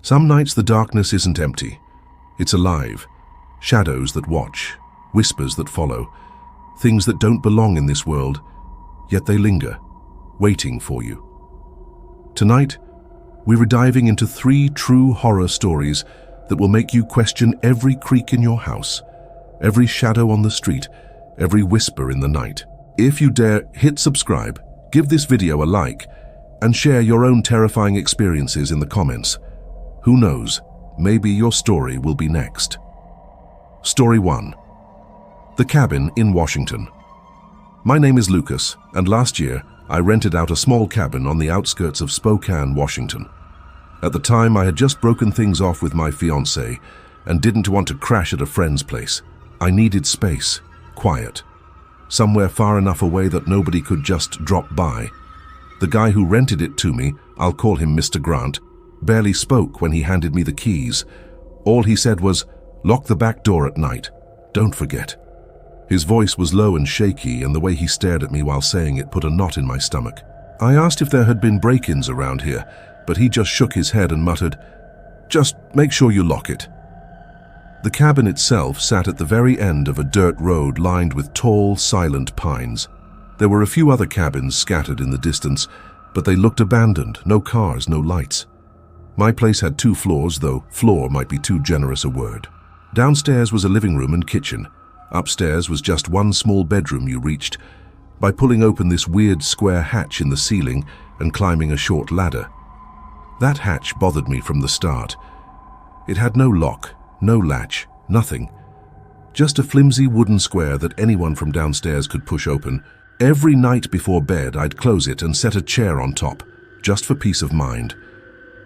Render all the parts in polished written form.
Some nights the darkness isn't empty. It's alive. Shadows that watch, whispers that follow, things that don't belong in this world, yet they linger, waiting for you. Tonight, we're diving into 3 true horror stories that will make you question every creak in your house, every shadow on the street, every whisper in the night. If you dare, hit subscribe, give this video a like, and share your own terrifying experiences in the comments. Who knows, maybe your story will be next. Story 1. The Cabin in Washington. My name is Lucas, and last year I rented out a small cabin on the outskirts of Spokane, Washington. At the time, I had just broken things off with my fiancée and didn't want to crash at a friend's place. I needed space, quiet, somewhere far enough away that nobody could just drop by. The guy who rented it to me, I'll call him Mr. Grant, barely spoke when he handed me the keys. All he said was, "Lock the back door at night. Don't forget." His voice was low and shaky, and the way he stared at me while saying it put a knot in my stomach. I asked if there had been break-ins around here, but he just shook his head and muttered, "Just make sure you lock it." The cabin itself sat at the very end of a dirt road lined with tall, silent pines. There were a few other cabins scattered in the distance, but they looked abandoned, no cars, no lights. My place had 2 floors, though floor might be too generous a word. Downstairs was a living room and kitchen. Upstairs was just one small bedroom you reached by pulling open this weird square hatch in the ceiling and climbing a short ladder. That hatch bothered me from the start. It had no lock, no latch, nothing. Just a flimsy wooden square that anyone from downstairs could push open. Every night before bed, I'd close it and set a chair on top, just for peace of mind.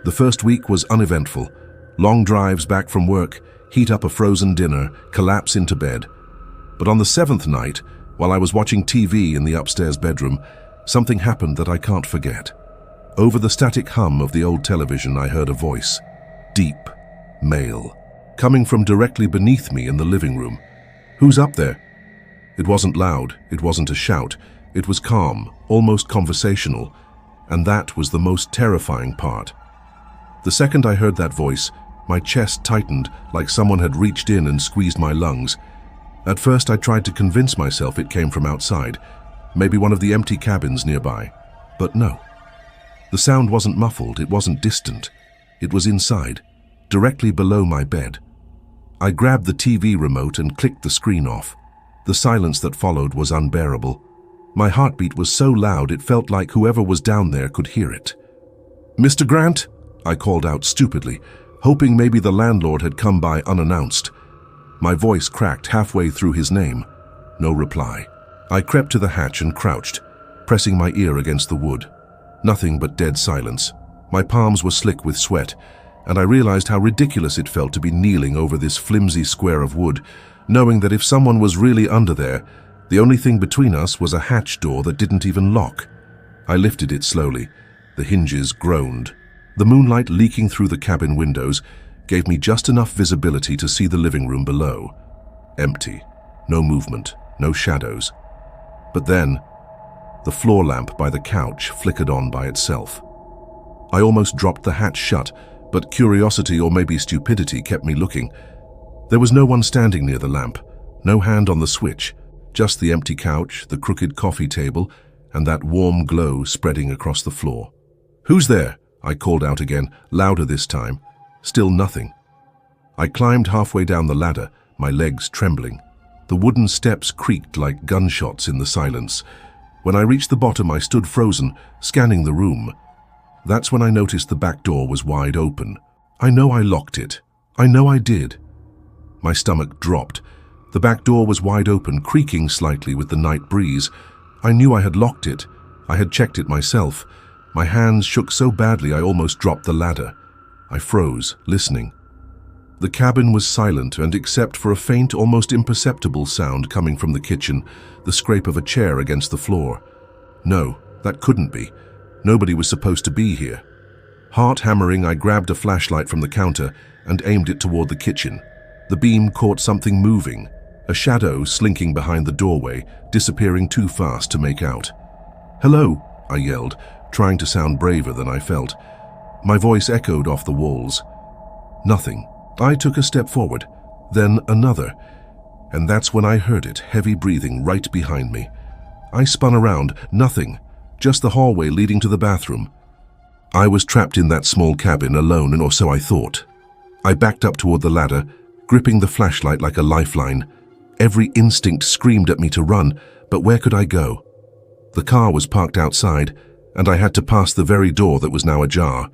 The first week was uneventful. Long drives back from work, heat up a frozen dinner, collapse into bed. But on the 7th night, while I was watching TV in the upstairs bedroom, something happened that I can't forget. Over the static hum of the old television, I heard a voice, deep, male, coming from directly beneath me in the living room. "Who's up there?" It wasn't loud, it wasn't a shout. It was calm, almost conversational, and that was the most terrifying part. The second I heard that voice, my chest tightened like someone had reached in and squeezed my lungs. At first, I tried to convince myself it came from outside, maybe one of the empty cabins nearby. But no. The sound wasn't muffled, it wasn't distant. It was inside, directly below my bed. I grabbed the TV remote and clicked the screen off. The silence that followed was unbearable. My heartbeat was so loud it felt like whoever was down there could hear it. "Mr. Grant?" I called out stupidly, hoping maybe the landlord had come by unannounced. My voice cracked halfway through his name. No reply. I crept to the hatch and crouched, pressing my ear against the wood. Nothing but dead silence. My palms were slick with sweat, and I realized how ridiculous it felt to be kneeling over this flimsy square of wood, knowing that if someone was really under there, the only thing between us was a hatch door that didn't even lock. I lifted it slowly. The hinges groaned. The moonlight leaking through the cabin windows gave me just enough visibility to see the living room below. Empty. No movement. No shadows. But then, the floor lamp by the couch flickered on by itself. I almost dropped the hatch shut, but curiosity or maybe stupidity kept me looking. There was no one standing near the lamp, no hand on the switch, just the empty couch, the crooked coffee table, and that warm glow spreading across the floor. "Who's there?" I called out again, louder this time. Still nothing. I climbed halfway down the ladder, my legs trembling. The wooden steps creaked like gunshots in the silence. When I reached the bottom, I stood frozen, scanning the room. That's when I noticed the back door was wide open. I know I locked it. I know I did. My stomach dropped. The back door was wide open, creaking slightly with the night breeze. I knew I had locked it. I had checked it myself. My hands shook so badly I almost dropped the ladder. I froze, listening. The cabin was silent, and except for a faint, almost imperceptible sound coming from the kitchen, the scrape of a chair against the floor. No, that couldn't be. Nobody was supposed to be here. Heart hammering, I grabbed a flashlight from the counter and aimed it toward the kitchen. The beam caught something moving, a shadow slinking behind the doorway, disappearing too fast to make out. "Hello," I yelled, trying to sound braver than I felt. My voice echoed off the walls. Nothing. I took a step forward, then another, and that's when I heard it, heavy breathing right behind me. I spun around, nothing, just the hallway leading to the bathroom. I was trapped in that small cabin alone, or so I thought. I backed up toward the ladder, gripping the flashlight like a lifeline. Every instinct screamed at me to run, but where could I go? The car was parked outside, and I had to pass the very door that was now ajar.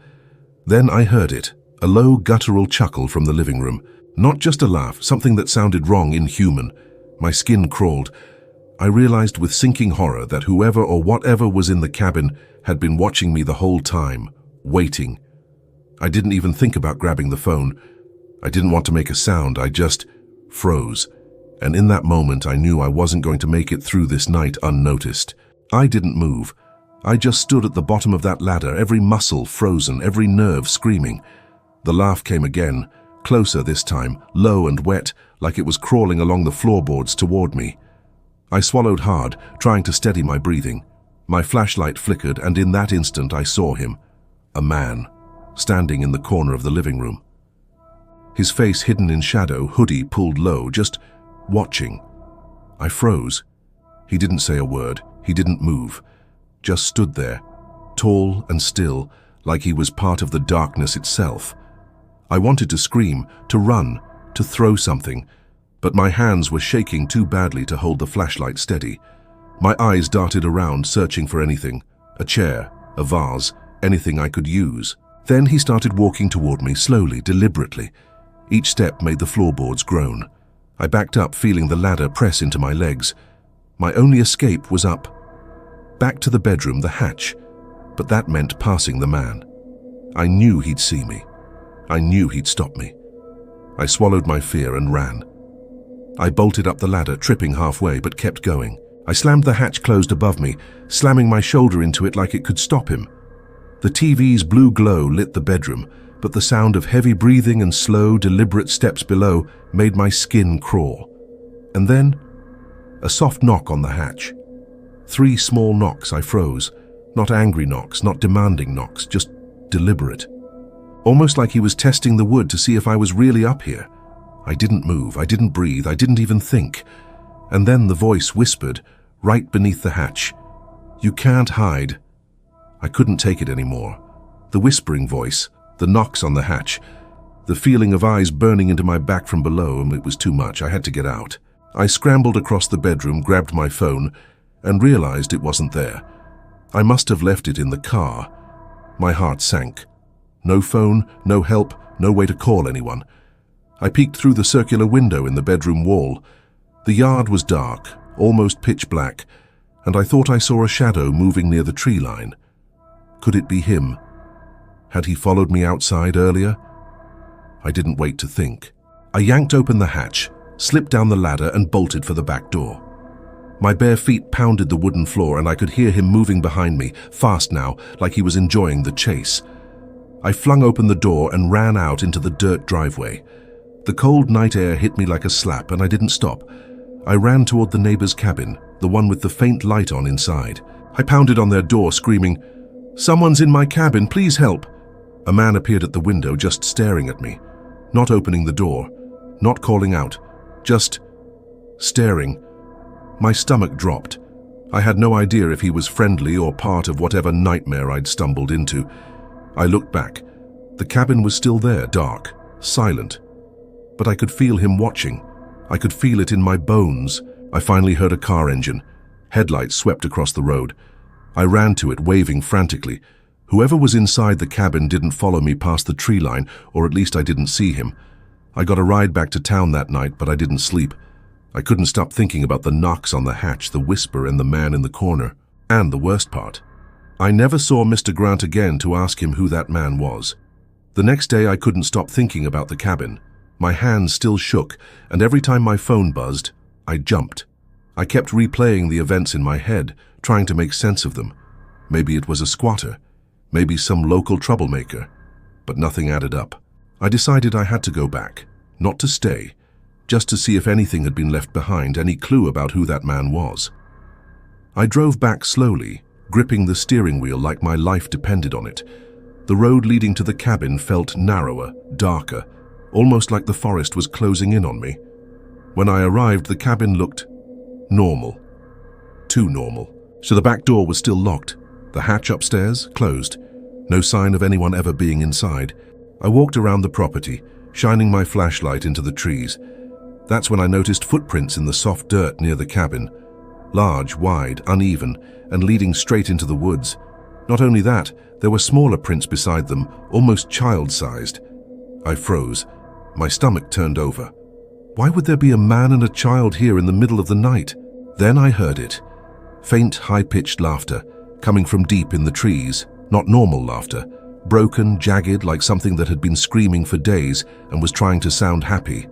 Then I heard it, a low guttural chuckle from the living room. Not just a laugh, something that sounded wrong, inhuman. My skin crawled. I realized with sinking horror that whoever or whatever was in the cabin had been watching me the whole time, waiting. I didn't even think about grabbing the phone. I didn't want to make a sound, I just froze. And in that moment I knew I wasn't going to make it through this night unnoticed. I didn't move. I just stood at the bottom of that ladder, every muscle frozen, every nerve screaming. The laugh came again, closer this time, low and wet, like it was crawling along the floorboards toward me. I swallowed hard, trying to steady my breathing. My flashlight flickered, and in that instant I saw him. A man, standing in the corner of the living room. His face hidden in shadow, hoodie pulled low, just watching. I froze. He didn't say a word. He didn't move. Just stood there, tall and still, like he was part of the darkness itself. I wanted to scream, to run, to throw something, but my hands were shaking too badly to hold the flashlight steady. My eyes darted around, searching for anything, a chair, a vase, anything I could use. Then he started walking toward me, slowly, deliberately. Each step made the floorboards groan. I backed up, feeling the ladder press into my legs. My only escape was up. Back to the bedroom, the hatch, but that meant passing the man. I knew he'd see me. I knew he'd stop me. I swallowed my fear and ran. I bolted up the ladder, tripping halfway, but kept going. I slammed the hatch closed above me, slamming my shoulder into it like it could stop him. The TV's blue glow lit the bedroom, but the sound of heavy breathing and slow, deliberate steps below made my skin crawl. And then, a soft knock on the hatch. 3 small knocks. I froze. Not angry knocks, not demanding knocks, just deliberate. Almost like he was testing the wood to see if I was really up here. I didn't move, I didn't breathe, I didn't even think. And then the voice whispered, right beneath the hatch, "You can't hide." I couldn't take it anymore. The whispering voice, the knocks on the hatch, the feeling of eyes burning into my back from below, and it was too much. I had to get out. I scrambled across the bedroom, grabbed my phone, and realized it wasn't there. I must have left it in the car. My heart sank. No phone, no help, no way to call anyone. I peeked through the circular window in the bedroom wall. The yard was dark, almost pitch black, and I thought I saw a shadow moving near the tree line. Could it be him? Had he followed me outside earlier? I didn't wait to think. I yanked open the hatch, slipped down the ladder, and bolted for the back door. My bare feet pounded the wooden floor, and I could hear him moving behind me, fast now, like he was enjoying the chase. I flung open the door and ran out into the dirt driveway. The cold night air hit me like a slap, and I didn't stop. I ran toward the neighbor's cabin, the one with the faint light on inside. I pounded on their door, screaming, "Someone's in my cabin, please help!" A man appeared at the window, just staring at me, not opening the door, not calling out, just staring. My stomach dropped. I had no idea if he was friendly or part of whatever nightmare I'd stumbled into. I looked back. The cabin was still there, dark, silent. But I could feel him watching. I could feel it in my bones. I finally heard a car engine. Headlights swept across the road. I ran to it, waving frantically. Whoever was inside the cabin didn't follow me past the tree line, or at least I didn't see him. I got a ride back to town that night, but I didn't sleep. I couldn't stop thinking about the knocks on the hatch, the whisper, and the man in the corner. And the worst part, I never saw Mr. Grant again to ask him who that man was. The next day I couldn't stop thinking about the cabin. My hands still shook, and every time my phone buzzed, I jumped. I kept replaying the events in my head, trying to make sense of them. Maybe it was a squatter, maybe some local troublemaker, but nothing added up. I decided I had to go back, not to stay, just to see if anything had been left behind, any clue about who that man was. I drove back slowly, gripping the steering wheel like my life depended on it. The road leading to the cabin felt narrower, darker, almost like the forest was closing in on me. When I arrived, the cabin looked normal. Too normal. So the back door was still locked. The hatch upstairs, closed. No sign of anyone ever being inside. I walked around the property, shining my flashlight into the trees. That's when I noticed footprints in the soft dirt near the cabin. Large, wide, uneven, and leading straight into the woods. Not only that, there were smaller prints beside them, almost child-sized. I froze. My stomach turned over. Why would there be a man and a child here in the middle of the night? Then I heard it. Faint, high-pitched laughter, coming from deep in the trees. Not normal laughter. Broken, jagged, like something that had been screaming for days and was trying to sound happy.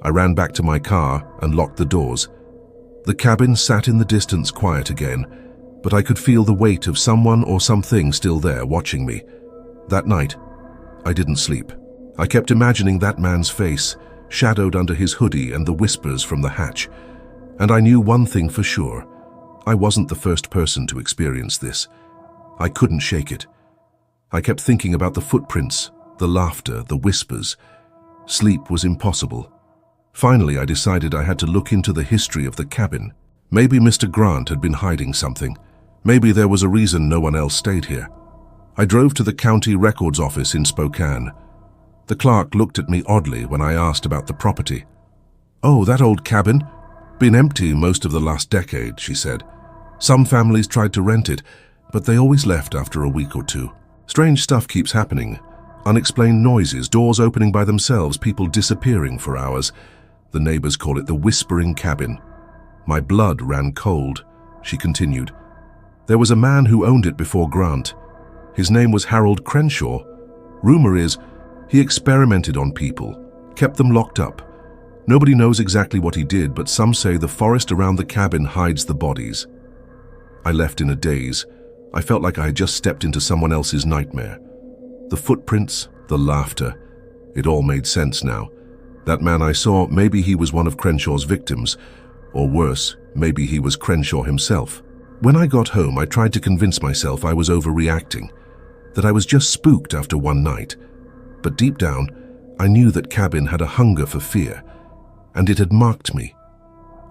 I ran back to my car and locked the doors. The cabin sat in the distance quiet again, but I could feel the weight of someone or something still there watching me. That night, I didn't sleep. I kept imagining that man's face, shadowed under his hoodie and the whispers from the hatch. And I knew one thing for sure. I wasn't the first person to experience this. I couldn't shake it. I kept thinking about the footprints, the laughter, the whispers. Sleep was impossible. Finally, I decided I had to look into the history of the cabin. Maybe Mr. Grant had been hiding something. Maybe there was a reason no one else stayed here. I drove to the county records office in Spokane. The clerk looked at me oddly when I asked about the property. "Oh, that old cabin? Been empty most of the last decade," she said. "Some families tried to rent it, but they always left after a week or two. Strange stuff keeps happening. Unexplained noises, doors opening by themselves, people disappearing for hours. The neighbors call it the whispering cabin." My blood ran cold. She continued. "There was a man who owned it before Grant. His name was Harold Crenshaw. Rumor is, he experimented on people, kept them locked up. Nobody knows exactly what he did, but some say the forest around the cabin hides the bodies." I left in a daze. I felt like I had just stepped into someone else's nightmare. The footprints, the laughter, it all made sense now. That man I saw, maybe he was one of Crenshaw's victims, or worse, maybe he was Crenshaw himself. When I got home, I tried to convince myself I was overreacting, that I was just spooked after one night. But deep down, I knew that cabin had a hunger for fear, and it had marked me.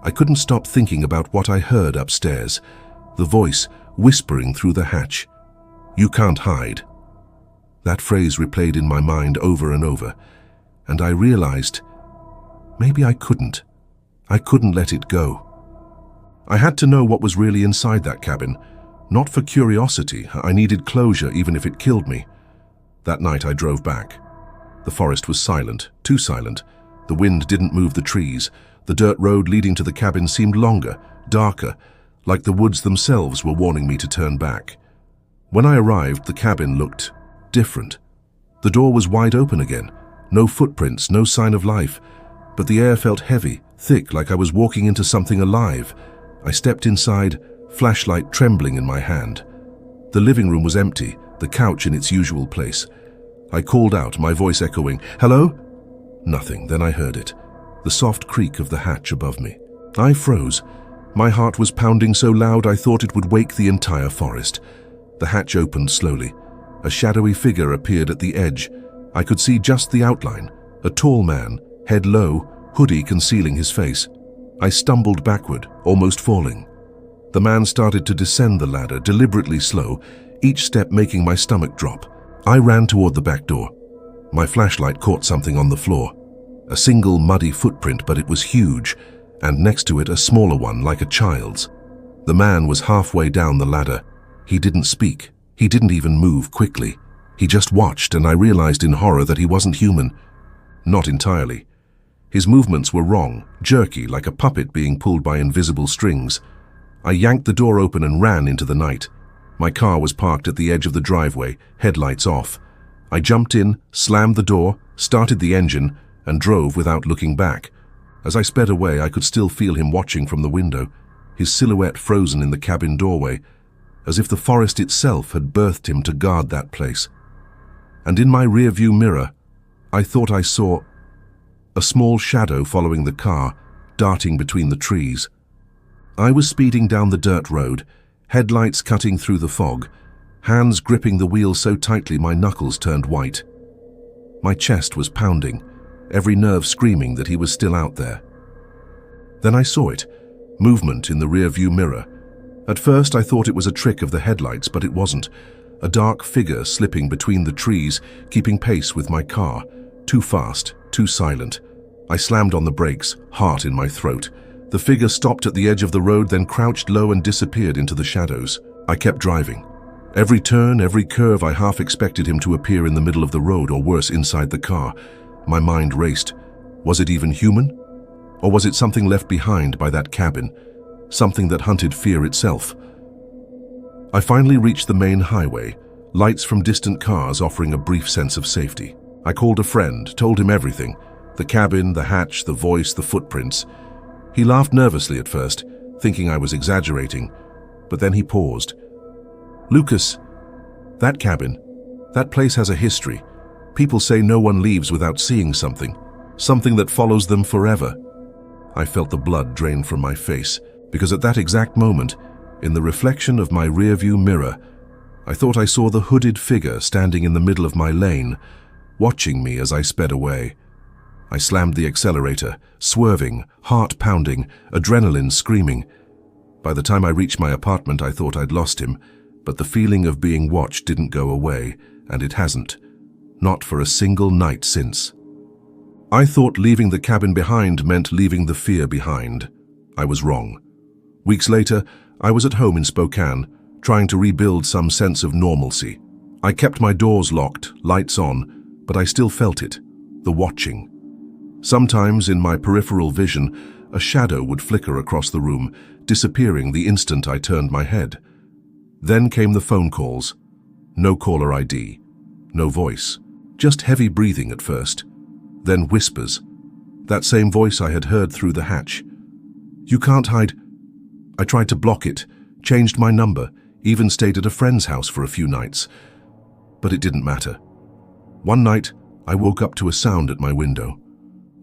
I couldn't stop thinking about what I heard upstairs, the voice whispering through the hatch. "You can't hide." That phrase replayed in my mind over and over, and I realized maybe I couldn't. I couldn't let it go. I had to know what was really inside that cabin. Not for curiosity, I needed closure even if it killed me. That night I drove back. The forest was silent, too silent. The wind didn't move the trees. The dirt road leading to the cabin seemed longer, darker, like the woods themselves were warning me to turn back. When I arrived, the cabin looked different. The door was wide open again. No footprints, no sign of life. But the air felt heavy, thick, like I was walking into something alive. I stepped inside, flashlight trembling in my hand. The living room was empty, the couch in its usual place. I called out, my voice echoing, "Hello?" Nothing. Then I heard it. The soft creak of the hatch above me. I froze. My heart was pounding so loud I thought it would wake the entire forest. The hatch opened slowly. A shadowy figure appeared at the edge. I could see just the outline. A tall man, head low, hoodie concealing his face. I stumbled backward, almost falling. The man started to descend the ladder, deliberately slow, each step making my stomach drop. I ran toward the back door. My flashlight caught something on the floor. A single muddy footprint, but it was huge, and next to it a smaller one like a child's. The man was halfway down the ladder. He didn't speak. He didn't even move quickly. He just watched, and I realized in horror that he wasn't human. Not entirely. His movements were wrong, jerky, like a puppet being pulled by invisible strings. I yanked the door open and ran into the night. My car was parked at the edge of the driveway, headlights off. I jumped in, slammed the door, started the engine, and drove without looking back. As I sped away, I could still feel him watching from the window, his silhouette frozen in the cabin doorway, as if the forest itself had birthed him to guard that place. And in my rear-view mirror, I thought I saw a small shadow following the car, darting between the trees. I was speeding down the dirt road, headlights cutting through the fog, hands gripping the wheel so tightly my knuckles turned white. My chest was pounding, every nerve screaming that he was still out there. Then I saw it, movement in the rear-view mirror. At first I thought it was a trick of the headlights, but it wasn't. A dark figure slipping between the trees, keeping pace with my car. Too fast, too silent. I slammed on the brakes, heart in my throat. The figure stopped at the edge of the road, then crouched low and disappeared into the shadows. I kept driving. Every turn, every curve, I half expected him to appear in the middle of the road, or worse, inside the car. My mind raced. Was it even human? Or was it something left behind by that cabin? Something that hunted fear itself? I finally reached the main highway, lights from distant cars offering a brief sense of safety. I called a friend, told him everything. The cabin, the hatch, the voice, the footprints. He laughed nervously at first, thinking I was exaggerating, but then he paused. "Lucas, that cabin, that place has a history. People say no one leaves without seeing something, something that follows them forever." I felt the blood drain from my face, because at that exact moment, in the reflection of my rearview mirror, I thought I saw the hooded figure standing in the middle of my lane, watching me as I sped away. I slammed the accelerator, swerving, heart pounding, adrenaline screaming. By the time I reached my apartment, I thought I'd lost him, but the feeling of being watched didn't go away, and it hasn't. Not for a single night since. I thought leaving the cabin behind meant leaving the fear behind. I was wrong. Weeks later, I was at home in Spokane, trying to rebuild some sense of normalcy. I kept my doors locked, lights on, but I still felt it, the watching. Sometimes in my peripheral vision, a shadow would flicker across the room, disappearing the instant I turned my head. Then came the phone calls. No caller ID, no voice, just heavy breathing at first. Then whispers. That same voice I had heard through the hatch. "You can't hide." I tried to block it, changed my number, even stayed at a friend's house for a few nights. But it didn't matter. One night, I woke up to a sound at my window.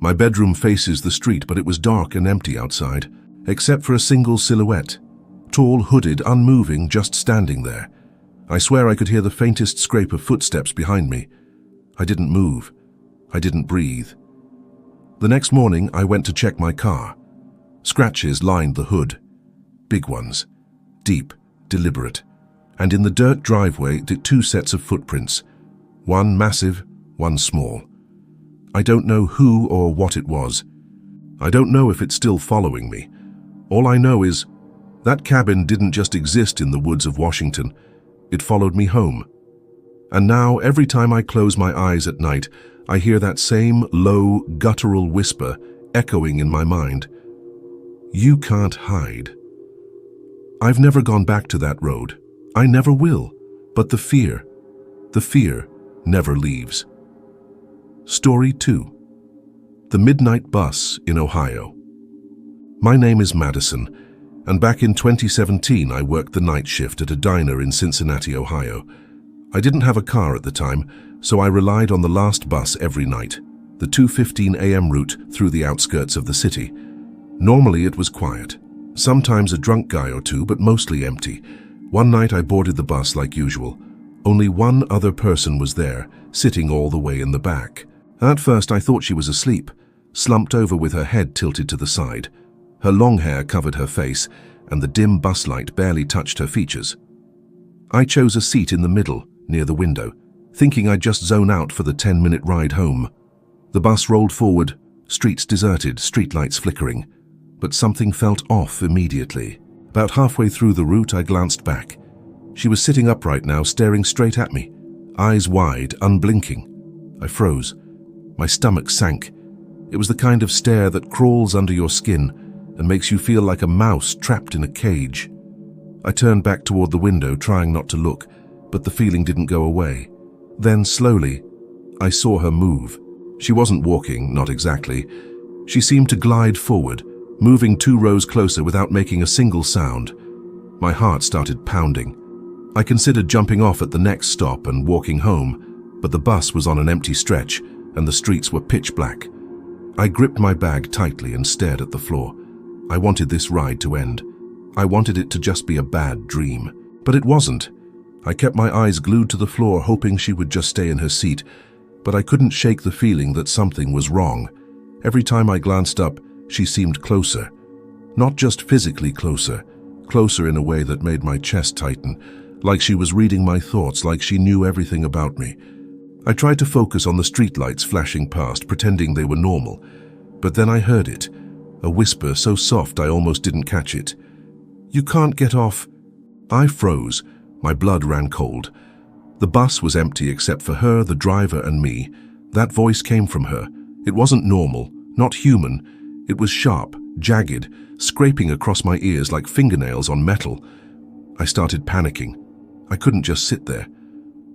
My bedroom faces the street, but it was dark and empty outside, except for a single silhouette. Tall, hooded, unmoving, just standing there. I swear I could hear the faintest scrape of footsteps behind me. I didn't move. I didn't breathe. The next morning, I went to check my car. Scratches lined the hood. Big ones. Deep, deliberate. And in the dirt driveway, two sets of footprints. One massive, one small. I don't know who or what it was. I don't know if it's still following me. All I know is that cabin didn't just exist in the woods of Washington. It followed me home. And now, every time I close my eyes at night, I hear that same low, guttural whisper echoing in my mind. You can't hide. I've never gone back to that road. I never will. But the fear never leaves. Story 2. The Midnight Bus in Ohio. My name is Madison, and back in 2017 I worked the night shift at a diner in Cincinnati, Ohio. I didn't have a car at the time, so I relied on the last bus every night, the 2:15 a.m. route through the outskirts of the city. Normally it was quiet, sometimes a drunk guy or two, but mostly empty. One night I boarded the bus like usual. Only one other person was there, sitting all the way in the back. At first I thought she was asleep, slumped over with her head tilted to the side. Her long hair covered her face, and the dim bus light barely touched her features. I chose a seat in the middle, near the window, thinking I'd just zone out for the 10-minute ride home. The bus rolled forward, streets deserted, streetlights flickering. But something felt off immediately. About halfway through the route, I glanced back. She was sitting upright now, staring straight at me, eyes wide, unblinking. I froze. My stomach sank. It was the kind of stare that crawls under your skin and makes you feel like a mouse trapped in a cage. I turned back toward the window, trying not to look, but the feeling didn't go away. Then, slowly, I saw her move. She wasn't walking, not exactly. She seemed to glide forward, moving 2 rows closer without making a single sound. My heart started pounding. I considered jumping off at the next stop and walking home, but the bus was on an empty stretch and the streets were pitch black. I gripped my bag tightly and stared at the floor. I wanted this ride to end. I wanted it to just be a bad dream. But it wasn't. I kept my eyes glued to the floor, hoping she would just stay in her seat, but I couldn't shake the feeling that something was wrong. Every time I glanced up, she seemed closer. Not just physically closer, closer in a way that made my chest tighten, like she was reading my thoughts, like she knew everything about me. I tried to focus on the streetlights flashing past, pretending they were normal, but then I heard it, a whisper so soft I almost didn't catch it. "You can't get off." I froze. My blood ran cold. The bus was empty except for her, the driver, and me. That voice came from her. It wasn't normal, not human. It was sharp, jagged, scraping across my ears like fingernails on metal. I started panicking. I couldn't just sit there.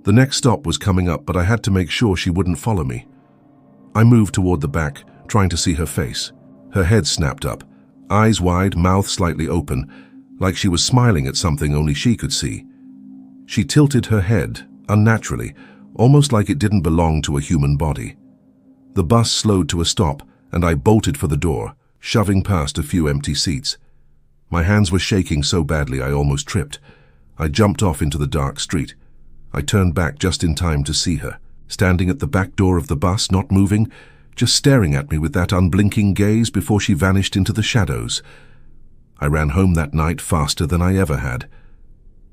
The next stop was coming up, but I had to make sure she wouldn't follow me. I moved toward the back, trying to see her face. Her head snapped up, eyes wide, mouth slightly open, like she was smiling at something only she could see. She tilted her head, unnaturally, almost like it didn't belong to a human body. The bus slowed to a stop, and I bolted for the door, shoving past a few empty seats. My hands were shaking so badly I almost tripped. I jumped off into the dark street. I turned back just in time to see her, standing at the back door of the bus, not moving, just staring at me with that unblinking gaze before she vanished into the shadows. I ran home that night faster than I ever had.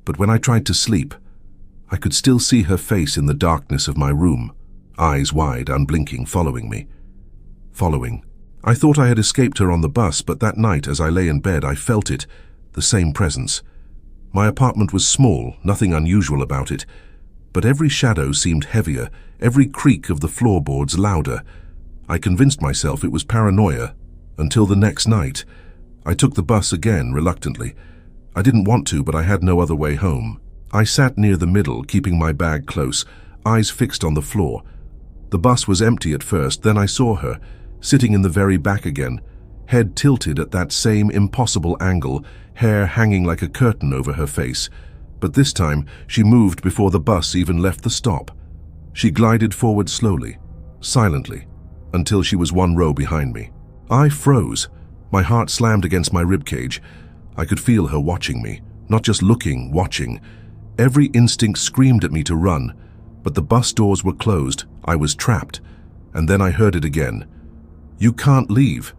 But when I tried to sleep, I could still see her face in the darkness of my room, eyes wide, unblinking, following me. Following. I thought I had escaped her on the bus, but that night as I lay in bed I felt it, the same presence. My apartment was small, nothing unusual about it, but every shadow seemed heavier, every creak of the floorboards louder. I convinced myself it was paranoia, until the next night. I took the bus again, reluctantly. I didn't want to, but I had no other way home. I sat near the middle, keeping my bag close, eyes fixed on the floor. The bus was empty at first, then I saw her, sitting in the very back again, head tilted at that same impossible angle, hair hanging like a curtain over her face. But this time, she moved before the bus even left the stop. She glided forward slowly, silently, until she was one row behind me. I froze. My heart slammed against my ribcage. I could feel her watching me, not just looking, watching. Every instinct screamed at me to run, but the bus doors were closed. I was trapped. And then I heard it again. "You can't leave."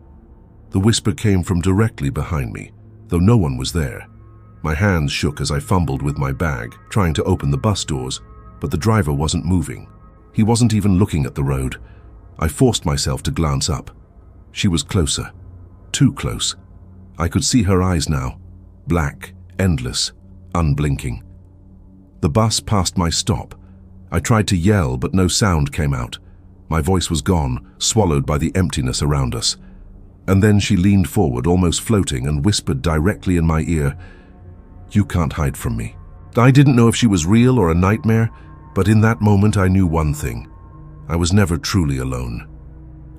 The whisper came from directly behind me, though no one was there. My hands shook as I fumbled with my bag, trying to open the bus doors, but the driver wasn't moving. He wasn't even looking at the road. I forced myself to glance up. She was closer. Too close. I could see her eyes now, black, endless, unblinking. The bus passed my stop. I tried to yell, but no sound came out. My voice was gone, swallowed by the emptiness around us. And then she leaned forward, almost floating, and whispered directly in my ear, "You can't hide from me." I didn't know if she was real or a nightmare, but in that moment I knew one thing. I was never truly alone.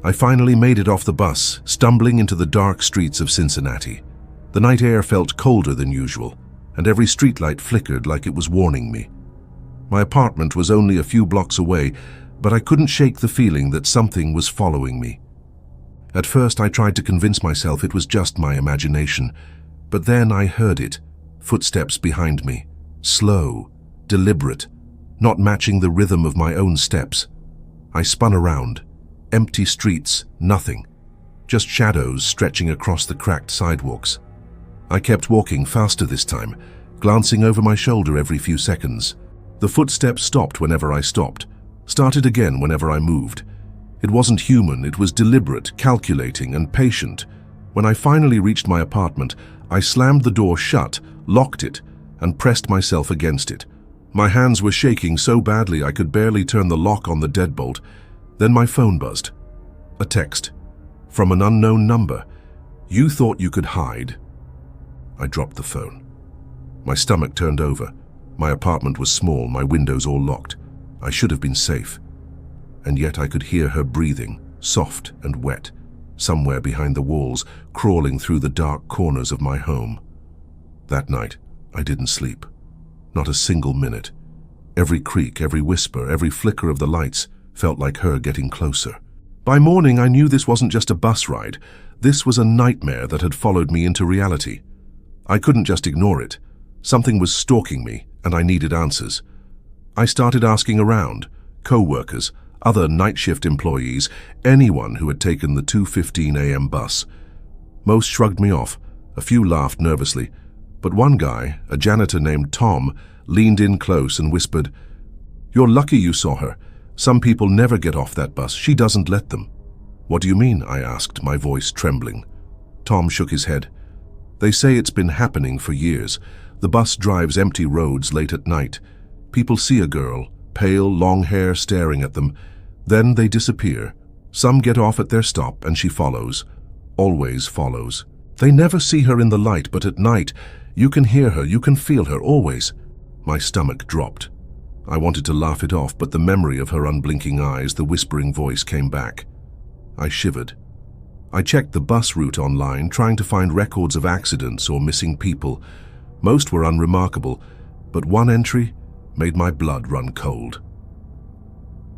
I finally made it off the bus, stumbling into the dark streets of Cincinnati. The night air felt colder than usual, and every streetlight flickered like it was warning me. My apartment was only a few blocks away, but I couldn't shake the feeling that something was following me. At first I tried to convince myself it was just my imagination, but then I heard it, footsteps behind me, slow, deliberate, not matching the rhythm of my own steps. I spun around. Empty streets, nothing. Just shadows stretching across the cracked sidewalks. I kept walking faster this time, glancing over my shoulder every few seconds. The footsteps stopped whenever I stopped, started again whenever I moved. It wasn't human, it was deliberate, calculating, and patient. When I finally reached my apartment, I slammed the door shut, locked it, and pressed myself against it. My hands were shaking so badly I could barely turn the lock on the deadbolt. Then my phone buzzed. A text. From an unknown number. "You thought you could hide." I dropped the phone. My stomach turned over. My apartment was small, my windows all locked. I should have been safe. And yet I could hear her breathing, soft and wet, somewhere behind the walls, crawling through the dark corners of my home. That night, I didn't sleep. Not a single minute. Every creak, every whisper, every flicker of the lights felt like her getting closer. By morning, I knew this wasn't just a bus ride. This was a nightmare that had followed me into reality. I couldn't just ignore it. Something was stalking me, and I needed answers. I started asking around, co-workers, other night shift employees, anyone who had taken the 2:15 a.m. bus. Most shrugged me off, a few laughed nervously, but one guy, a janitor named Tom, leaned in close and whispered, "You're lucky you saw her. Some people never get off that bus. She doesn't let them." "What do you mean?" I asked, my voice trembling. Tom shook his head. "They say it's been happening for years. The bus drives empty roads late at night. People see a girl, pale, long hair staring at them. Then they disappear. Some get off at their stop and she follows. Always follows. They never see her in the light, but at night, you can hear her, you can feel her, always." My stomach dropped. I wanted to laugh it off, but the memory of her unblinking eyes, the whispering voice came back. I shivered. I checked the bus route online, trying to find records of accidents or missing people. Most were unremarkable, but one entry made my blood run cold.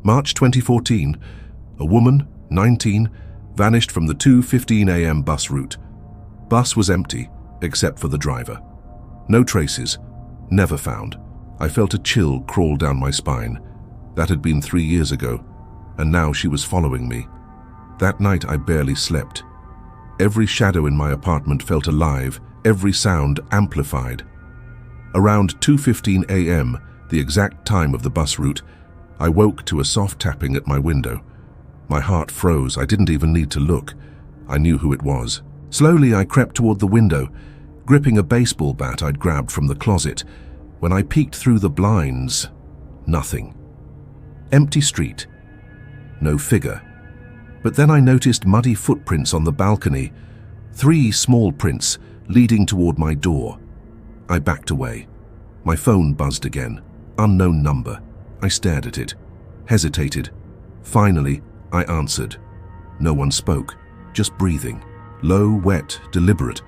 March 2014, a woman, 19, vanished from the 2:15 a.m. bus route. Bus was empty, except for the driver. No traces, never found. I felt a chill crawl down my spine. That had been 3 years ago, and now she was following me. That night I barely slept. Every shadow in my apartment felt alive, every sound amplified. Around 2:15 a.m., the exact time of the bus route, I woke to a soft tapping at my window. My heart froze. I didn't even need to look. I knew who it was. Slowly I crept toward the window, gripping a baseball bat I'd grabbed from the closet. When I peeked through the blinds, nothing. Empty street. No figure. But then I noticed muddy footprints on the balcony, 3 small prints leading toward my door. I backed away. My phone buzzed again. Unknown number. I stared at it, hesitated. Finally, I answered. No one spoke, just breathing. Low, wet, deliberate.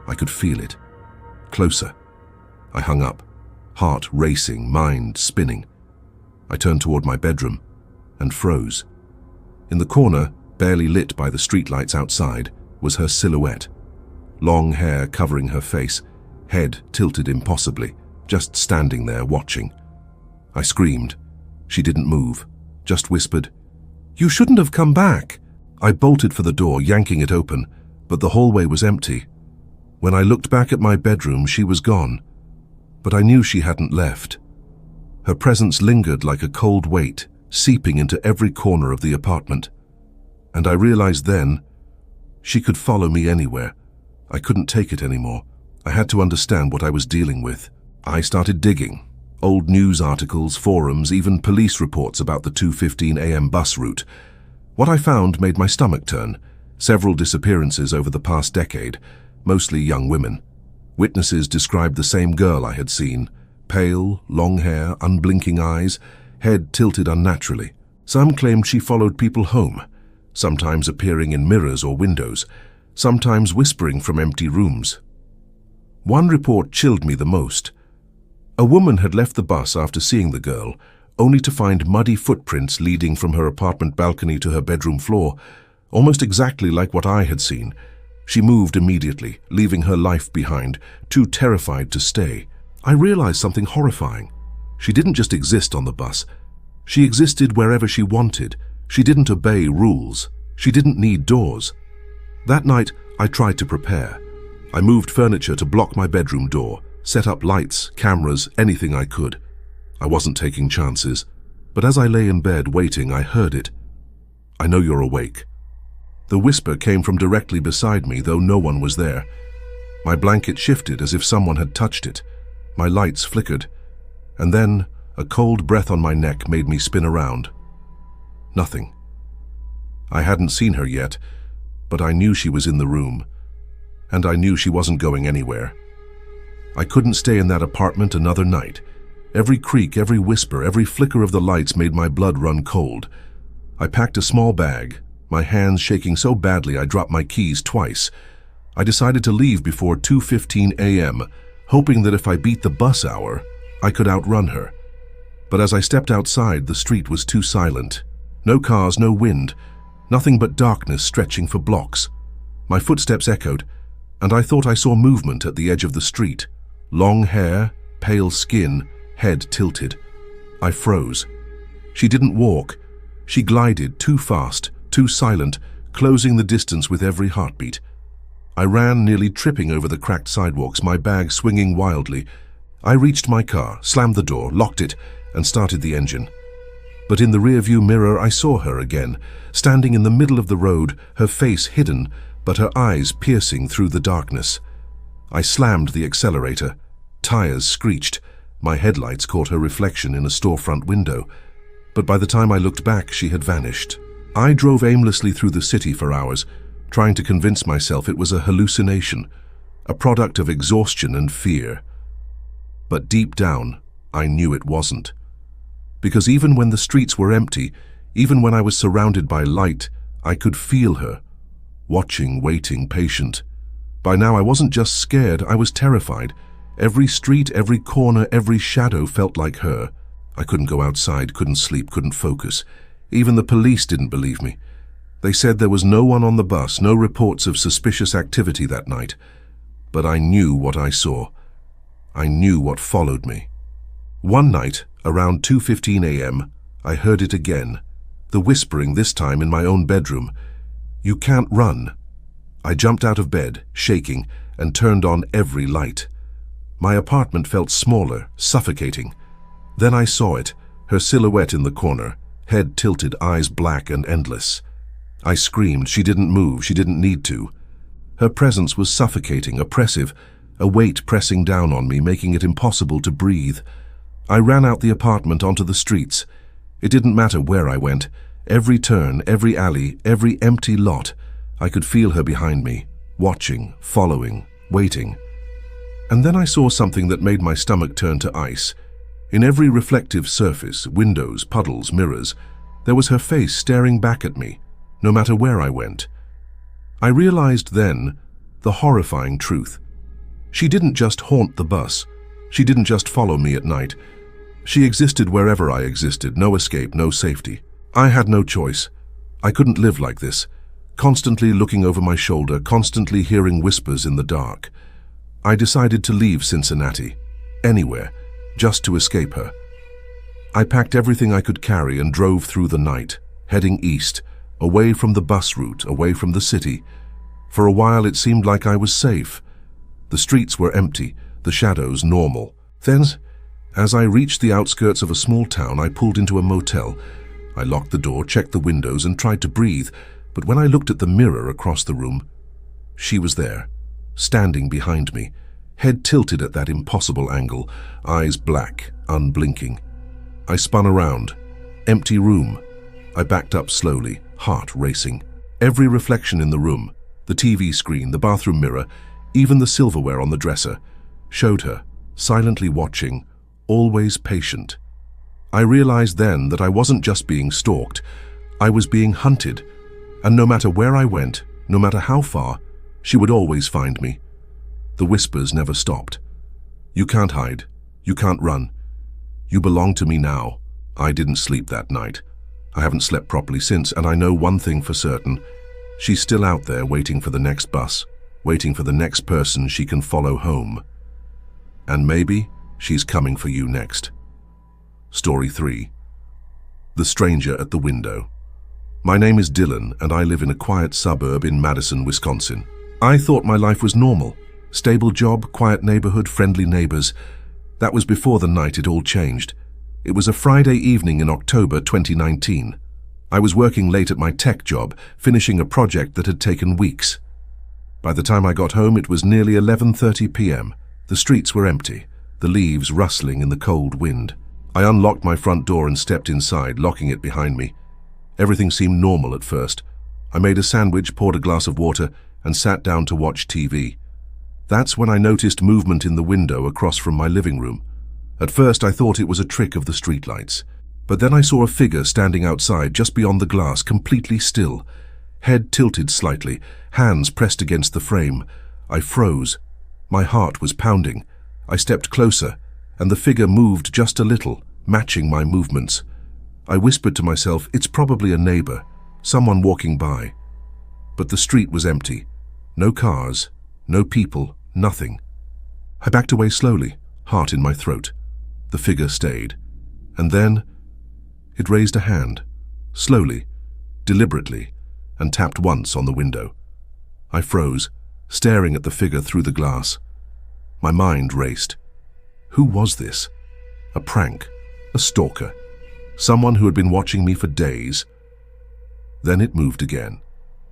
I could feel it. Closer. I hung up, heart racing, mind spinning. I turned toward my bedroom and froze. In the corner, barely lit by the streetlights outside, was her silhouette. Long hair covering her face, head tilted impossibly, just standing there watching. I screamed. She didn't move, just whispered, "You shouldn't have come back." I bolted for the door, yanking it open, but the hallway was empty. When I looked back at my bedroom, she was gone, but I knew she hadn't left. Her presence lingered like a cold weight, seeping into every corner of the apartment. And I realized then, she could follow me anywhere. I couldn't take it anymore. I had to understand what I was dealing with. I started digging. Old news articles, forums, even police reports about the 2:15 a.m. bus route. What I found made my stomach turn. Several disappearances over the past decade, mostly young women. Witnesses described the same girl I had seen. Pale, long hair, unblinking eyes, head tilted unnaturally. Some claimed she followed people home, sometimes appearing in mirrors or windows, sometimes whispering from empty rooms. One report chilled me the most. A woman had left the bus after seeing the girl, only to find muddy footprints leading from her apartment balcony to her bedroom floor, almost exactly like what I had seen. She moved immediately, leaving her life behind, too terrified to stay. I realized something horrifying. She didn't just exist on the bus. She existed wherever she wanted. She didn't obey rules. She didn't need doors. That night, I tried to prepare. I moved furniture to block my bedroom door, set up lights, cameras, anything I could. I wasn't taking chances, but as I lay in bed waiting, I heard it. "I know you're awake." The whisper came from directly beside me, though no one was there. My blanket shifted as if someone had touched it. My lights flickered, and then a cold breath on my neck made me spin around. Nothing. I hadn't seen her yet, but I knew she was in the room, and I knew she wasn't going anywhere. I couldn't stay in that apartment another night. Every creak, every whisper, every flicker of the lights made my blood run cold. I packed a small bag, my hands shaking so badly I dropped my keys twice. I decided to leave before 2:15 a.m., hoping that if I beat the bus hour, I could outrun her. But as I stepped outside, the street was too silent. No cars, no wind, nothing but darkness stretching for blocks. My footsteps echoed, and I thought I saw movement at the edge of the street. Long hair, pale skin, head tilted. I froze. She didn't walk. She glided, too fast, too silent, closing the distance with every heartbeat. I ran, nearly tripping over the cracked sidewalks, my bag swinging wildly. I reached my car, slammed the door, locked it, and started the engine. But in the rearview mirror I saw her again, standing in the middle of the road, her face hidden, but her eyes piercing through the darkness. I slammed the accelerator. Tires screeched. My headlights caught her reflection in a storefront window. But by the time I looked back, she had vanished. I drove aimlessly through the city for hours, trying to convince myself it was a hallucination, a product of exhaustion and fear. But deep down, I knew it wasn't. Because even when the streets were empty, even when I was surrounded by light, I could feel her, watching, waiting, patient. By now I wasn't just scared, I was terrified. Every street, every corner, every shadow felt like her. I couldn't go outside, couldn't sleep, couldn't focus. Even the police didn't believe me. They said there was no one on the bus, no reports of suspicious activity that night. But I knew what I saw. I knew what followed me. One night, around 2:15 a.m., I heard it again. The whispering, this time in my own bedroom. "You can't run." I jumped out of bed, shaking, and turned on every light. My apartment felt smaller, suffocating. Then I saw it, her silhouette in the corner, head tilted, eyes black and endless. I screamed. She didn't move. She didn't need to. Her presence was suffocating, oppressive, a weight pressing down on me, making it impossible to breathe. I ran out the apartment onto the streets. It didn't matter where I went. Every turn, every alley, every empty lot, I could feel her behind me, watching, following, waiting. And then I saw something that made my stomach turn to ice. In every reflective surface, windows, puddles, mirrors, there was her face staring back at me, no matter where I went. I realized then the horrifying truth. She didn't just haunt the bus. She didn't just follow me at night. She existed wherever I existed, no escape, no safety. I had no choice. I couldn't live like this, constantly looking over my shoulder, constantly hearing whispers in the dark. I decided to leave Cincinnati, anywhere, just to escape her. I packed everything I could carry and drove through the night, heading east, away from the bus route, away from the city. For a while it seemed like I was safe. The streets were empty, the shadows normal. Then, as I reached the outskirts of a small town, I pulled into a motel. I locked the door, checked the windows, and tried to breathe. But when I looked at the mirror across the room, she was there, standing behind me, head tilted at that impossible angle, eyes black, unblinking. I spun around. Empty room. I backed up slowly, heart racing. Every reflection in the room, the TV screen, the bathroom mirror, even the silverware on the dresser, showed her, silently watching, always patient. I realized then that I wasn't just being stalked, I was being hunted, and no matter where I went, no matter how far, she would always find me. The whispers never stopped. "You can't hide. You can't run. You belong to me now." I didn't sleep that night. I haven't slept properly since, and I know one thing for certain. She's still out there waiting for the next bus, waiting for the next person she can follow home. And maybe she's coming for you next. Story 3. The Stranger at the Window. My name is Dylan, and I live in a quiet suburb in Madison, Wisconsin. I thought my life was normal. Stable job, quiet neighborhood, friendly neighbors. That was before the night it all changed. It was a Friday evening in October 2019. I was working late at my tech job, finishing a project that had taken weeks. By the time I got home, it was nearly 11:30 p.m. The streets were empty, the leaves rustling in the cold wind. I unlocked my front door and stepped inside, locking it behind me. Everything seemed normal at first. I made a sandwich, poured a glass of water, and sat down to watch TV. That's when I noticed movement in the window across from my living room. At first I thought it was a trick of the streetlights. But then I saw a figure standing outside just beyond the glass, completely still. Head tilted slightly, hands pressed against the frame. I froze. My heart was pounding. I stepped closer, and the figure moved just a little, matching my movements. I whispered to myself, it's probably a neighbor, someone walking by. But the street was empty. No cars, no people, nothing. I backed away slowly, heart in my throat. The figure stayed. And then it raised a hand, slowly, deliberately, and tapped once on the window. I froze, staring at the figure through the glass. My mind raced. Who was this? A prank? A stalker? Someone who had been watching me for days? Then it moved again,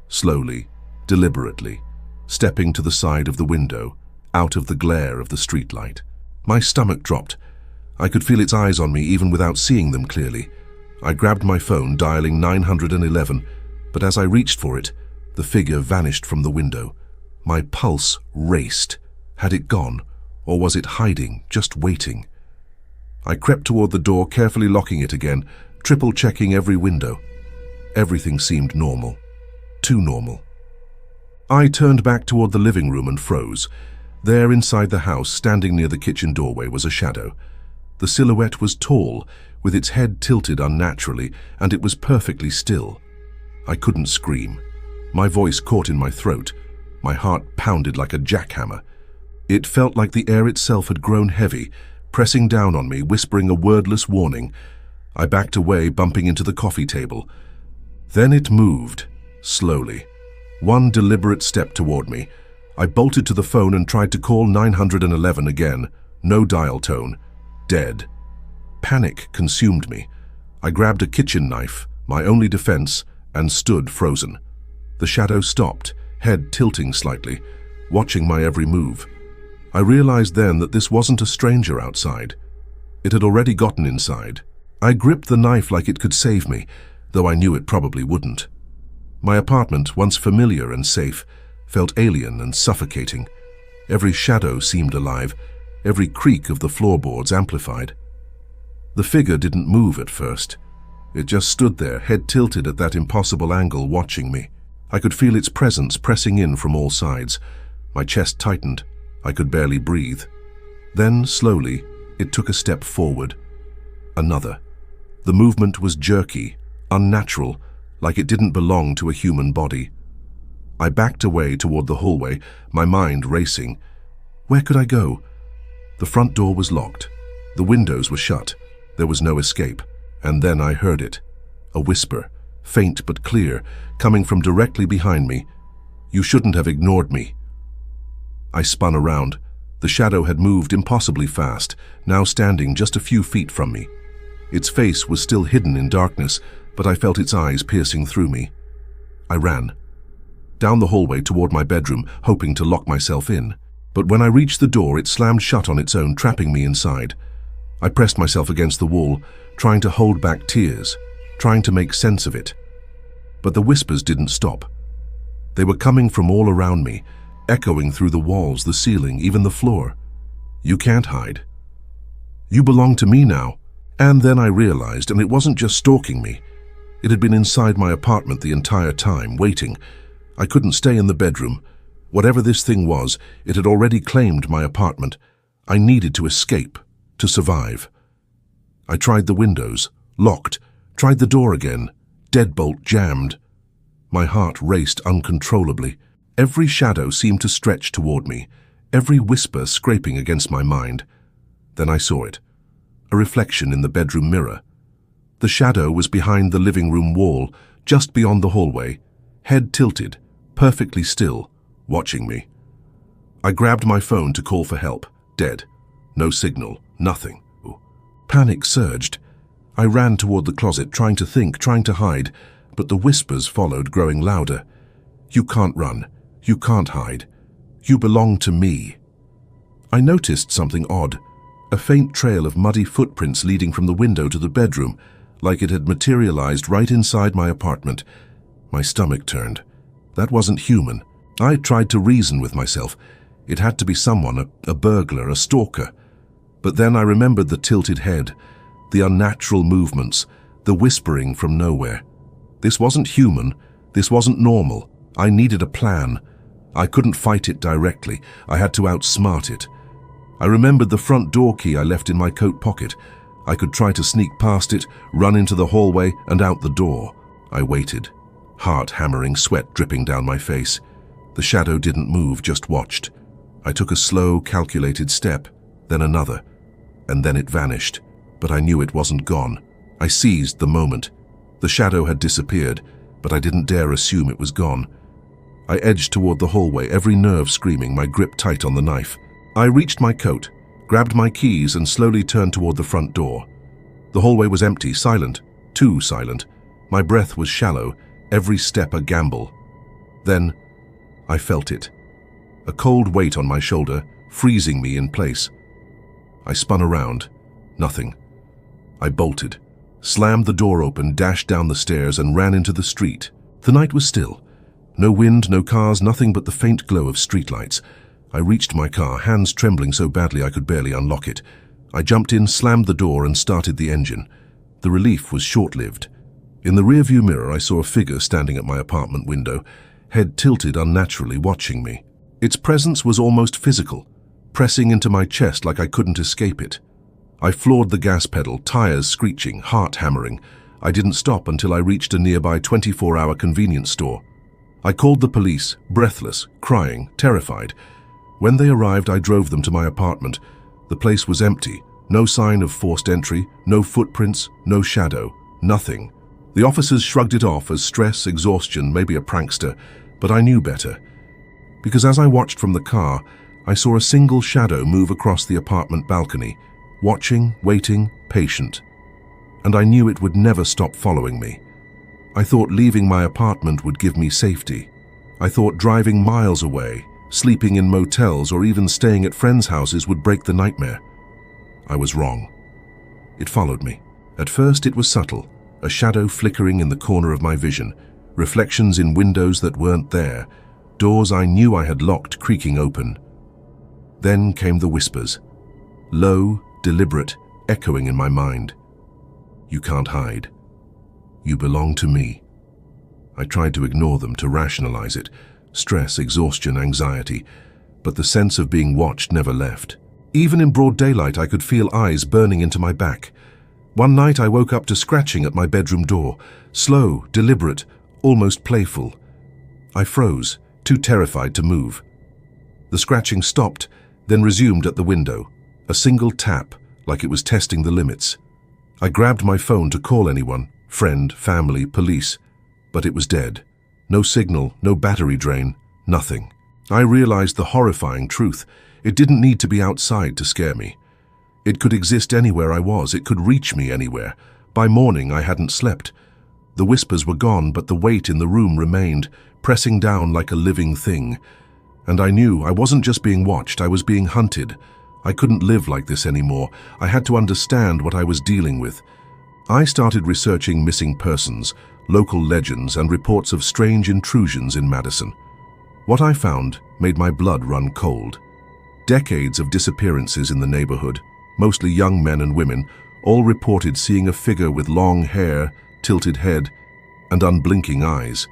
slowly, deliberately, stepping to the side of the window, out of the glare of the streetlight. My stomach dropped. I could feel its eyes on me even without seeing them clearly. I grabbed my phone, dialing 911, but as I reached for it, the figure vanished from the window. My pulse raced. Had it gone, or was it hiding, just waiting? I crept toward the door, carefully locking it again, triple-checking every window. Everything seemed normal. Too normal. I turned back toward the living room and froze. There, inside the house, standing near the kitchen doorway, was a shadow. The silhouette was tall, with its head tilted unnaturally, and it was perfectly still. I couldn't scream. My voice caught in my throat. My heart pounded like a jackhammer. It felt like the air itself had grown heavy, pressing down on me, whispering a wordless warning. I backed away, bumping into the coffee table. Then it moved, slowly. One deliberate step toward me. I bolted to the phone and tried to call 911 again. No dial tone. Dead. Panic consumed me. I grabbed a kitchen knife, my only defense, and stood frozen. The shadow stopped, head tilting slightly, watching my every move. I realized then that this wasn't a stranger outside. It had already gotten inside. I gripped the knife like it could save me, though I knew it probably wouldn't. My apartment, once familiar and safe, felt alien and suffocating. Every shadow seemed alive, every creak of the floorboards amplified. The figure didn't move at first. It just stood there, head tilted at that impossible angle, watching me. I could feel its presence pressing in from all sides. My chest tightened. I could barely breathe. Then, slowly, it took a step forward. Another. The movement was jerky, unnatural, like it didn't belong to a human body. I backed away toward the hallway, my mind racing. Where could I go? The front door was locked. The windows were shut. There was no escape. And then I heard it. A whisper, faint but clear, coming from directly behind me. You shouldn't have ignored me. I spun around. The shadow had moved impossibly fast, now standing just a few feet from me. Its face was still hidden in darkness, but I felt its eyes piercing through me. I ran. Down the hallway toward my bedroom, hoping to lock myself in. But when I reached the door, it slammed shut on its own, trapping me inside. I pressed myself against the wall, trying to hold back tears, trying to make sense of it. But the whispers didn't stop. They were coming from all around me, echoing through the walls, the ceiling, even the floor. You can't hide. You belong to me now. And then I realized, and it wasn't just stalking me. It had been inside my apartment the entire time, waiting. I couldn't stay in the bedroom. Whatever this thing was, it had already claimed my apartment. I needed to escape, to survive. I tried the windows, locked, tried the door again, deadbolt jammed. My heart raced uncontrollably. Every shadow seemed to stretch toward me, every whisper scraping against my mind. Then I saw it, a reflection in the bedroom mirror. The shadow was behind the living room wall, just beyond the hallway, head tilted, perfectly still, watching me. I grabbed my phone to call for help. Dead. No signal. Nothing. Panic surged. I ran toward the closet, trying to think, trying to hide, but the whispers followed, growing louder. You can't run. You can't hide. You belong to me. I noticed something odd. A faint trail of muddy footprints leading from the window to the bedroom, like it had materialized right inside my apartment. My stomach turned. That wasn't human. I tried to reason with myself. It had to be someone, a burglar, a stalker. But then I remembered the tilted head, the unnatural movements, the whispering from nowhere. This wasn't human. This wasn't normal. I needed a plan. I couldn't fight it directly. I had to outsmart it. I remembered the front door key I left in my coat pocket. I could try to sneak past it, run into the hallway and out the door. I waited, heart hammering, sweat dripping down my face. The shadow didn't move, just watched. I took a slow, calculated step, then another. and then it vanished. But I knew it wasn't gone. I seized the moment. The shadow had disappeared, but I didn't dare assume it was gone. I edged toward the hallway, every nerve screaming, my grip tight on the knife. I reached my coat, grabbed my keys, and slowly turned toward the front door. The hallway was empty, silent, too silent. My breath was shallow, every step a gamble. Then I felt it. A cold weight on my shoulder, freezing me in place. I spun around. Nothing. I bolted, slammed the door open, dashed down the stairs, and ran into the street. The night was still. No wind, no cars, nothing but the faint glow of streetlights. I reached my car, hands trembling so badly I could barely unlock it. I jumped in, slammed the door, and started the engine. The relief was short-lived. In the rearview mirror, I saw a figure standing at my apartment window, head tilted unnaturally, watching me. Its presence was almost physical, pressing into my chest like I couldn't escape it. I floored the gas pedal, tires screeching, heart hammering. I didn't stop until I reached a nearby 24-hour convenience store. I called the police, breathless, crying, terrified. When they arrived, I drove them to my apartment. The place was empty. No sign of forced entry, no footprints, no shadow, nothing. The officers shrugged it off as stress, exhaustion, maybe a prankster, but I knew better. Because as I watched from the car, I saw a single shadow move across the apartment balcony, watching, waiting, patient. And I knew it would never stop following me. I thought leaving my apartment would give me safety. I thought driving miles away, sleeping in motels, or even staying at friends' houses would break the nightmare. I was wrong. It followed me. At first it was subtle, a shadow flickering in the corner of my vision, reflections in windows that weren't there, doors I knew I had locked creaking open. Then came the whispers, low, deliberate, echoing in my mind. You can't hide. You belong to me. I tried to ignore them, to rationalize it. Stress, exhaustion, anxiety. But the sense of being watched never left. Even in broad daylight, I could feel eyes burning into my back. One night I woke up to scratching at my bedroom door. Slow, deliberate, almost playful. I froze, too terrified to move. The scratching stopped, then resumed at the window. A single tap, like it was testing the limits. I grabbed my phone to call anyone, friend, family, police, but it was dead. No signal, no battery drain, nothing. I realized the horrifying truth. It didn't need to be outside to scare me. It could exist anywhere I was. It could reach me anywhere. By morning, I hadn't slept. The whispers were gone, but the weight in the room remained, pressing down like a living thing. And I knew I wasn't just being watched, I was being hunted. I couldn't live like this anymore. I had to understand what I was dealing with. I started researching missing persons, local legends, and reports of strange intrusions in Madison. What I found made my blood run cold. Decades of disappearances in the neighborhood, mostly young men and women, all reported seeing a figure with long hair, tilted head, and unblinking eyes.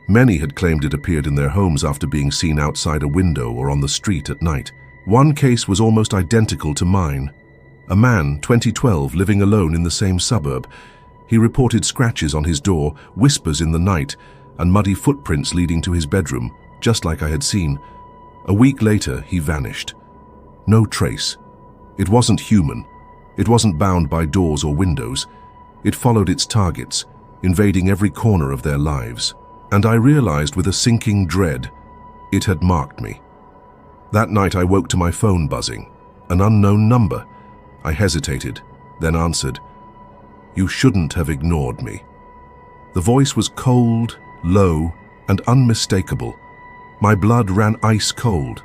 Many had claimed it appeared in their homes after being seen outside a window or on the street at night. One case was almost identical to mine. A man, 2012, living alone in the same suburb. He reported scratches on his door, whispers in the night, and muddy footprints leading to his bedroom, just like I had seen. A week later, he vanished. No trace. It wasn't human. It wasn't bound by doors or windows. It followed its targets, invading every corner of their lives. And I realized with a sinking dread, it had marked me. That night I woke to my phone buzzing, an unknown number. I hesitated, then answered. You shouldn't have ignored me. The voice was cold, low, and unmistakable. My blood ran ice cold.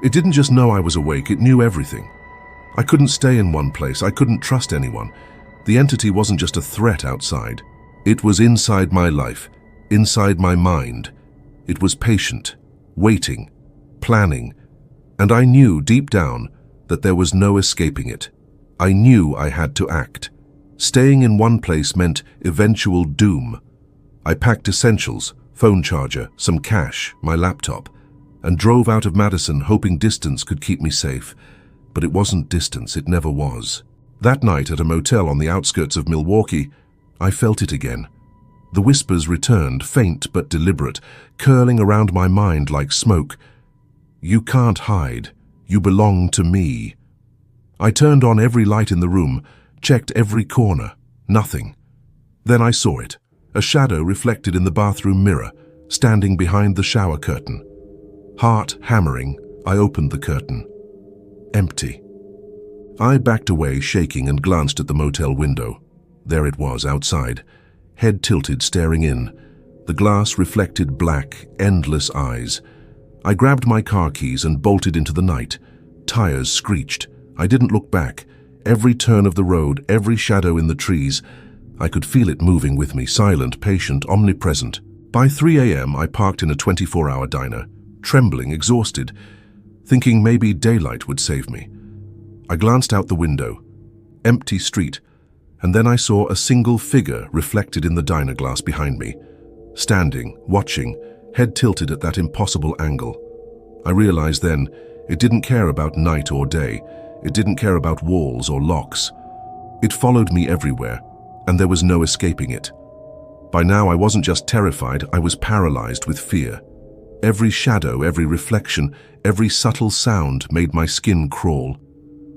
It didn't just know I was awake, it knew everything. I couldn't stay in one place, I couldn't trust anyone. The entity wasn't just a threat outside. It was inside my life, inside my mind. It was patient, waiting, planning, and I knew deep down that there was no escaping it. I knew I had to act. Staying in one place meant eventual doom. I packed essentials, phone charger, some cash, my laptop, and drove out of Madison hoping distance could keep me safe. But it wasn't distance, it never was. That night at a motel on the outskirts of Milwaukee, I felt it again. The whispers returned, faint but deliberate, curling around my mind like smoke. You can't hide. You belong to me. I turned on every light in the room, checked every corner. Nothing. Then I saw it, a shadow reflected in the bathroom mirror, standing behind the shower curtain. Heart hammering, I opened the curtain. Empty. I backed away, shaking, and glanced at the motel window. There it was, outside, head tilted, staring in. The glass reflected black, endless eyes. I grabbed my car keys and bolted into the night. Tires screeched. I didn't look back. Every turn of the road, every shadow in the trees, I could feel it moving with me, silent, patient, omnipresent. By 3 a.m., I parked in a 24-hour diner, trembling, exhausted, thinking maybe daylight would save me. I glanced out the window. Empty street. And then I saw a single figure reflected in the diner glass behind me, standing, watching, head tilted at that impossible angle. I realized then it didn't care about night or day. It didn't care about walls or locks. It followed me everywhere, and there was no escaping it. By now I wasn't just terrified, I was paralyzed with fear. Every shadow, every reflection, every subtle sound made my skin crawl.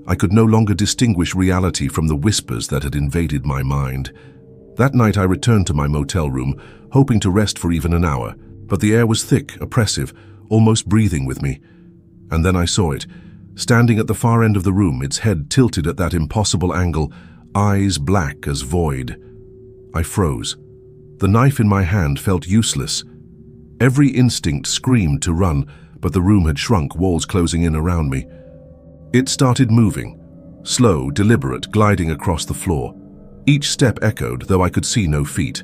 I could no longer distinguish reality from the whispers that had invaded my mind. That night I returned to my motel room, hoping to rest for even an hour, but the air was thick, oppressive, almost breathing with me. And then I saw it, standing at the far end of the room, its head tilted at that impossible angle, eyes black as void. I froze. The knife in my hand felt useless. Every instinct screamed to run, but the room had shrunk, walls closing in around me. It started moving, slow, deliberate, gliding across the floor. Each step echoed, though I could see no feet.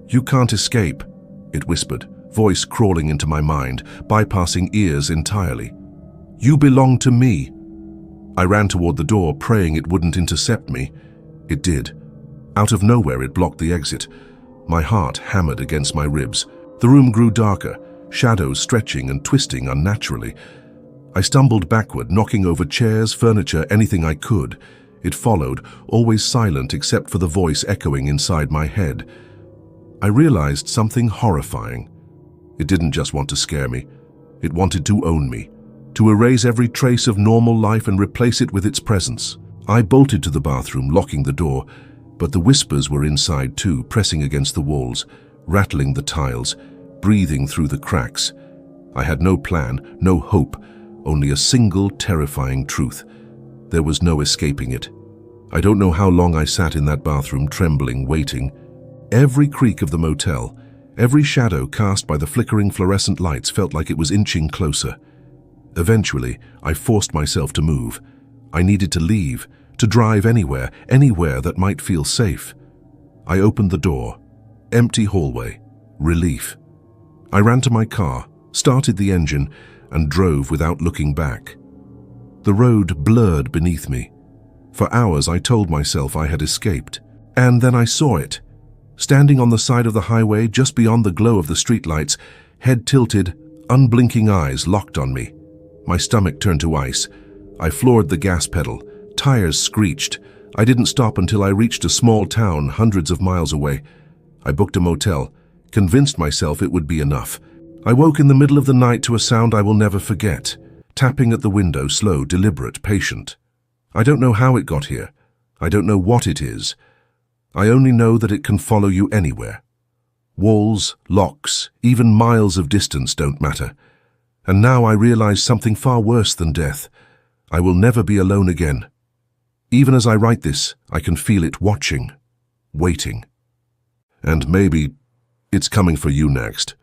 "You can't escape," it whispered, voice crawling into my mind, bypassing ears entirely. "You belong to me." I ran toward the door, praying it wouldn't intercept me. It did. Out of nowhere, it blocked the exit. My heart hammered against my ribs. The room grew darker, shadows stretching and twisting unnaturally. I stumbled backward, knocking over chairs, furniture, anything I could. It followed, always silent except for the voice echoing inside my head. I realized something horrifying. It didn't just want to scare me. It wanted to own me, to erase every trace of normal life and replace it with its presence. I bolted to the bathroom, locking the door, but the whispers were inside too, pressing against the walls, rattling the tiles, breathing through the cracks. I had no plan, no hope, only a single terrifying truth. There was no escaping it. I don't know how long I sat in that bathroom, trembling, waiting. Every creak of the motel, every shadow cast by the flickering fluorescent lights felt like it was inching closer. Eventually, I forced myself to move. I needed to leave, to drive anywhere, anywhere that might feel safe. I opened the door. Empty hallway. Relief. I ran to my car, started the engine, and drove without looking back. The road blurred beneath me. For hours I told myself I had escaped. And then I saw it. Standing on the side of the highway, just beyond the glow of the streetlights, head tilted, unblinking eyes locked on me. My stomach turned to ice. I floored the gas pedal. Tires screeched. I didn't stop until I reached a small town hundreds of miles away. I booked a motel, convinced myself it would be enough. I woke in the middle of the night to a sound I will never forget, tapping at the window, slow, deliberate, patient. I don't know how it got here. I don't know what it is. I only know that it can follow you anywhere. Walls, locks, even miles of distance don't matter. And now I realize something far worse than death. I will never be alone again. Even as I write this, I can feel it watching, waiting. And maybe it's coming for you next.